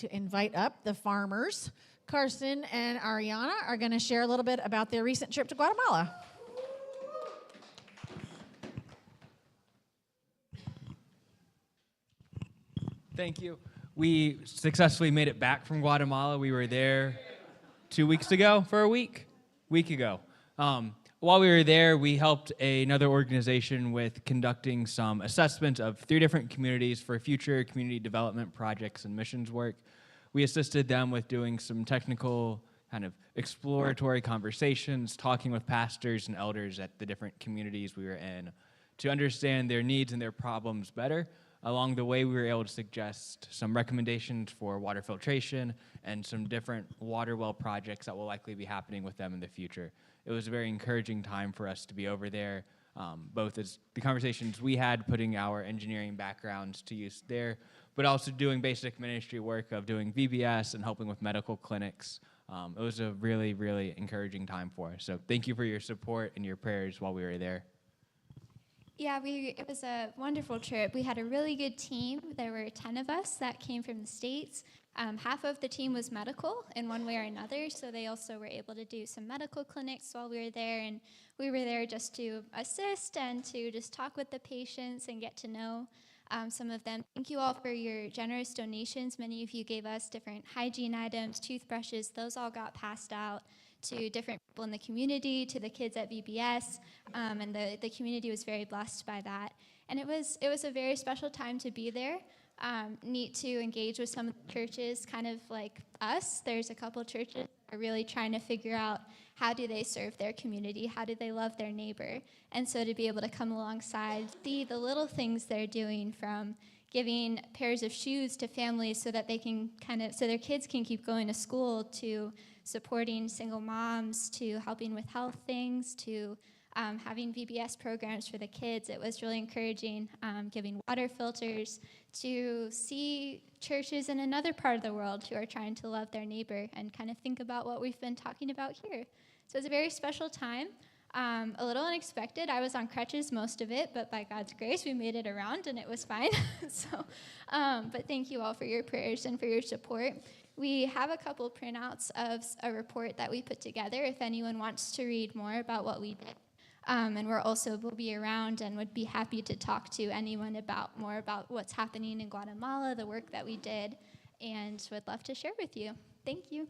to invite up the farmers. Carson and Ariana are going to share a little bit about their recent trip to Guatemala. Thank you. We successfully made it back from Guatemala. We were there 2 weeks ago for a week ago. While we were there, we helped another organization with conducting some assessments of 3 different communities for future community development projects and missions work. We assisted them with doing some technical kind of exploratory conversations, talking with pastors and elders at the different communities we were in to understand their needs and their problems better. Along the way, we were able to suggest some recommendations for water filtration and some different water well projects that will likely be happening with them in the future. It was a very encouraging time for us to be over there, both as the conversations we had, putting our engineering backgrounds to use there, but also doing basic ministry work of doing VBS and helping with medical clinics. It was a really, really encouraging time for us. So thank you for your support and your prayers while we were there. Yeah, it was a wonderful trip. We had a really good team. There were 10 of us that came from the States. Half of the team was medical in one way or another, so they also were able to do some medical clinics while we were there, and we were there just to assist and to just talk with the patients and get to know some of them. Thank you all for your generous donations. Many of you gave us different hygiene items, toothbrushes. Those all got passed out to different people in the community, to the kids at VBS, and the community was very blessed by that. And it was a very special time to be there. Neat to engage with some of the churches, kind of like us. There's a couple churches that are really trying to figure out how do they serve their community, how do they love their neighbor. And so to be able to come alongside, see the little things they're doing, from giving pairs of shoes to families so that they can so their kids can keep going to school, to supporting single moms, to helping with health things, to having VBS programs for the kids. It was really encouraging, giving water filters, to see churches in another part of the world who are trying to love their neighbor and kind of think about what we've been talking about here. So it was a very special time, a little unexpected. I was on crutches most of it, but by God's grace, we made it around and it was fine. But thank you all for your prayers and for your support. We have a couple printouts of a report that we put together if anyone wants to read more about what we did. And we'll be around and would be happy to talk to anyone more about what's happening in Guatemala, the work that we did, and would love to share with you. Thank you.